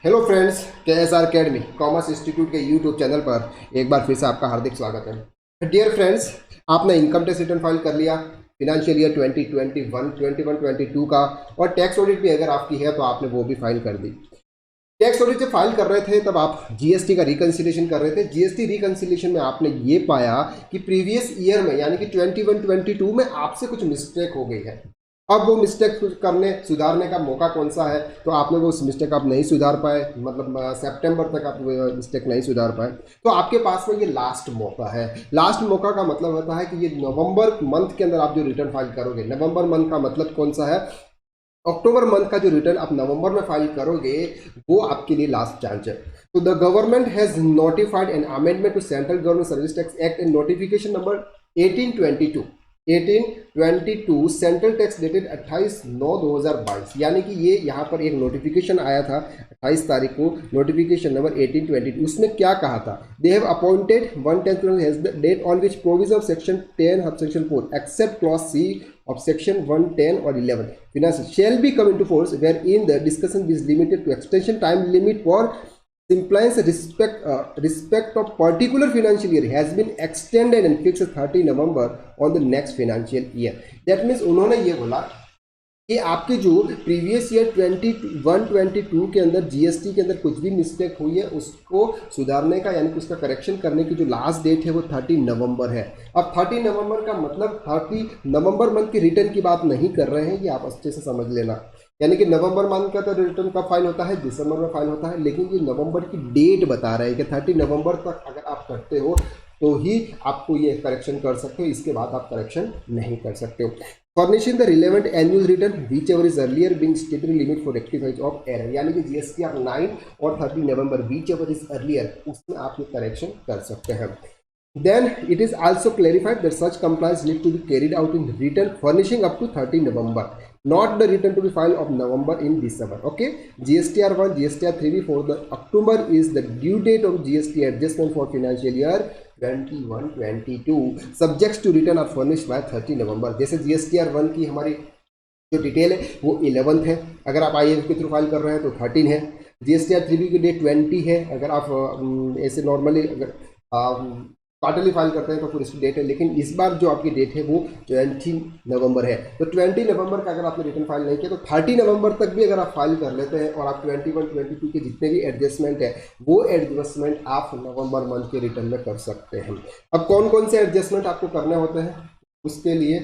Hello friends, KSR academy commerce institute के YouTube channel पर एक बार फिर से आपका हार्दिक स्वागत है। डियर फ्रेंड्स, आपने इनकम टैक्स रिटर्न फाइल कर लिया फिनेंशियल ईयर 2021-22 का, और टैक्स ऑडिट भी अगर आपकी है तो आपने वो भी फाइल कर दी। टैक्स ऑडिट जब फाइल कर रहे थे तब आप जीएसटी का रिकंसिलिएशन कर रहे थे। जीएसटी रिकंसिलिएशन में आपने ये पाया कि प्रीवियस ईयर में यानी कि 21-22 में आपसे कुछ मिस्टेक हो गई है। अब वो मिस्टेक सुधारने का मौका कौन सा है, तो आपने वो उस मिस्टेक आप नहीं सुधार पाए, मतलब सितंबर तक आप वो मिस्टेक नहीं सुधार पाए, तो आपके पास में ये लास्ट मौका है। लास्ट मौका का मतलब होता है कि ये नवंबर मंथ के अंदर आप जो रिटर्न फाइल करोगे, नवंबर मंथ का मतलब कौन सा है, अक्टूबर मंथ का जो रिटर्न आप नवंबर में फाइल करोगे वो आपके लिए लास्ट चांस है। तो the government has notified an amendment to central government service tax act and notification number 1822 central tax dated 28/9/2022, यानी कि ये यहाँ पर एक नोटिफिकेशन आया था 28 तारीख को, नोटिफिकेशन नंबर 1822। उसमें क्या कहा था, they have appointed 1/10 has the date on which provision of section 10 of section 4 except clause C of section 110 or 11 finance shall be come into force wherein the discussion is limited to extension time limit for compliance respect of particular financial year has been extended and fixed 30 November on the next financial year। that means उन्होंने ये बोला कि आपके जो previous year 21-22 के अंदर GST के अंदर कुछ भी मिस्टेक हुई है उसको सुधारने का यानी कि उसका करेक्शन करने की जो लास्ट डेट है वो 30 नवंबर है। अब 30 नवंबर का मतलब 30 नवंबर मंथ की रिटर्न की बात नहीं कर रहे हैं, ये आप अच्छे से समझ लेना। यानी कि नवंबर मंथ का तो रिटर्न का फाइल होता है, दिसंबर में फाइल होता है, लेकिन ये नवंबर की डेट बता रहे हैं कि 30 नवंबर तक अगर आप करते हो तो ही आपको ये करेक्शन कर सकते हो, इसके बाद आप करेक्शन नहीं कर सकते हो। Furnishing the relevant annual return which ever is earlier being स्टेटरी limit for rectifies of error, यानी कि जीएसटीआर 9 और 30 नवंबर विच एवर इज अर्लियर उसमें आप ये करेक्शन कर सकते हैं। Then it is also clarified that such compliance need to be carried out in return furnishing up to 30 November, not the return to be filed of November in December. Okay, GSTR 1, GSTR 3B for the October is the due date of GST adjustment for financial year 21-22 subjects to return are furnished by 30 November। जैसे GSTR 1 की हमारी जो detail है वो 11th है, अगर आप IAF के थ्रू फाइल कर रहे हैं तो 13 है। GSTR 3B की डेट 20 है, अगर आप ऐसे नॉर्मली अगर क्वार्टरली फाइल करते हैं तो फिर इसकी डेट है, लेकिन इस बार जो आपकी डेट है वो 20 नवंबर है। तो 20 नवंबर का अगर आपने रिटर्न फाइल नहीं किया तो 30 नवंबर तक भी अगर आप फाइल कर लेते हैं और आप 21-22 के जितने भी एडजस्टमेंट है वो एडजस्टमेंट आप नवंबर मंथ के रिटर्न में कर सकते हैं। अब कौन कौन से एडजस्टमेंट आपको करने होते हैं, उसके लिए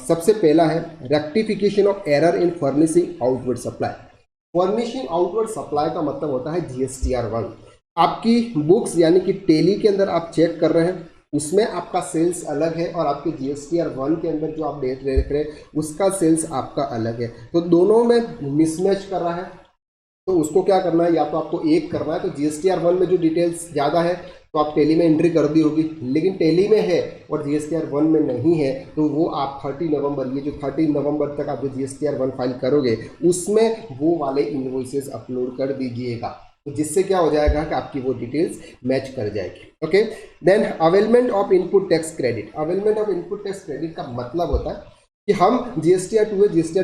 सबसे पहला है rectification of error in furnishing outward supply. Furnishing outward supply का मतलब होता है GSTR 1। आपकी बुक्स यानी कि टेली के अंदर आप चेक कर रहे हैं उसमें आपका सेल्स अलग है, और आपके GSTR 1 के अंदर जो आप डेट देख रहे हैं उसका सेल्स आपका अलग है, तो दोनों में मिसमैच कर रहा है। तो उसको क्या करना है, या तो आपको एक करना है, तो GSTR 1 में जो डिटेल्स ज़्यादा है तो आप टेली में एंट्री कर दी होगी, लेकिन टेली में है और GSTR 1 में नहीं है तो वो आप 30 नवंबर, ये जो 30 नवंबर तक आप जो GSTR 1 फाइल करोगे उसमें वो वाले इनवॉइसेस अपलोड कर दीजिएगा, तो जिससे क्या हो जाएगा कि आपकी वो डिटेल्स मैच कर जाएगी। Okay, then availment of input tax credit. Availment of input tax credit का मतलब होता है कि हम GSTR 2 है, GSTR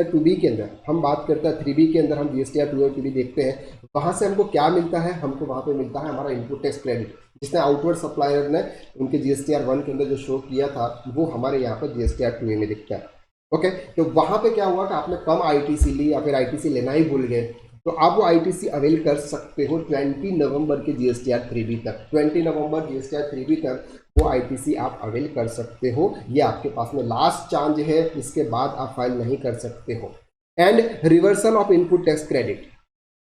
2B के अंदर हम बात करते हैं, 3B के अंदर हम GSTR 2 और 2B देखते हैं, वहाँ से हमको क्या मिलता है, हमको वहाँ पे मिलता है हमारा इनपुट टैक्स क्रेडिट, जिसने आउटवर्ड सप्लायर ने उनके GSTR 1 के अंदर जो शो किया था वो हमारे यहाँ पर GSTR 2A में दिखता है। ओके, तो वहाँ पे क्या हुआ कि आपने कम ITC ली या फिर ITC लेना ही भूल गए, तो आप वो ITC अवेल कर सकते हो 20 नवंबर के GSTR 3B तक। 20 नवंबर GSTR 3B तक वो ITC आप अवेल कर सकते हो, ये आपके पास में लास्ट चांस है, इसके बाद आप फाइल नहीं कर सकते हो। And reversal of input tax credit.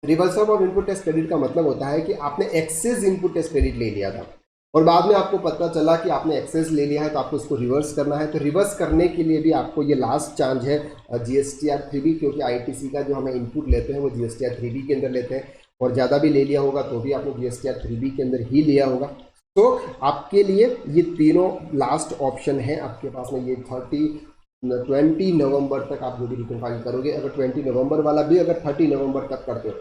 Reversal of input tax credit का मतलब होता है कि आपने एक्सेस इनपुट टैक्स क्रेडिट ले लिया था और बाद में आपको पता चला कि आपने एक्सेस ले लिया है तो आपको इसको रिवर्स करना है, तो रिवर्स करने के लिए भी आपको ये लास्ट चांस है GSTR 3B, क्योंकि ITC का जो हमें इनपुट लेते हैं वो GSTR 3B के अंदर लेते हैं, और ज़्यादा भी ले लिया होगा तो भी आपने GSTR 3B के अंदर ही लिया होगा। तो आपके लिए ये तीनों लास्ट ऑप्शन है आपके पास में, ये 20 नवंबर तक आप जो भी रिटर्न फाइल करोगे, अगर 20 नवंबर वाला भी अगर 30 नवंबर तक करते हो,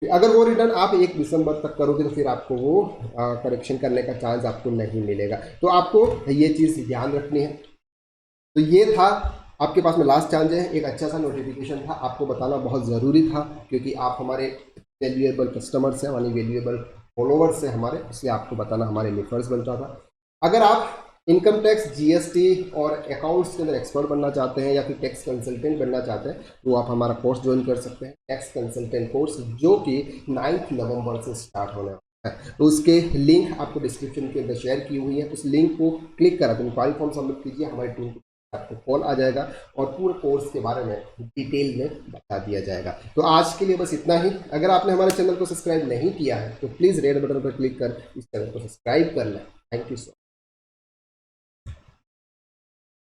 अगर वो रिटर्न आप 1 दिसंबर तक करोगे तो फिर आपको वो करेक्शन करने का चांस आपको नहीं मिलेगा, तो आपको ये चीज़ ध्यान रखनी है। तो ये था आपके पास में लास्ट चांस है, एक अच्छा सा नोटिफिकेशन था, आपको बताना बहुत ज़रूरी था क्योंकि आप हमारे वैल्यूएबल कस्टमर्स हैं, हमारी वैल्यूएबल फॉलोवर्स हैं हमारे, इसलिए आपको बताना हमारे लिए फ़र्ज़ बनता था। अगर आप इनकम टैक्स, जीएसटी और अकाउंट्स के अंदर एक्सपर्ट बनना चाहते हैं या फिर टैक्स कंसल्टेंट बनना चाहते हैं तो आप हमारा कोर्स ज्वाइन कर सकते हैं, टैक्स कंसल्टेंट कोर्स, जो कि 9 नवंबर से स्टार्ट होने वाला है। तो उसके लिंक आपको डिस्क्रिप्शन के अंदर शेयर की हुई है, उस लिंक को क्लिक करा तो इंक्वायरी फॉर्म सबमिट कीजिए, हमारी टीम को आपको कॉल आ जाएगा और पूरे कोर्स के बारे में डिटेल में बता दिया जाएगा। तो आज के लिए बस इतना ही। अगर आपने हमारे चैनल को सब्सक्राइब नहीं किया है तो प्लीज़ रेड बटन पर क्लिक कर इस चैनल को सब्सक्राइब कर लें। Thank you so much.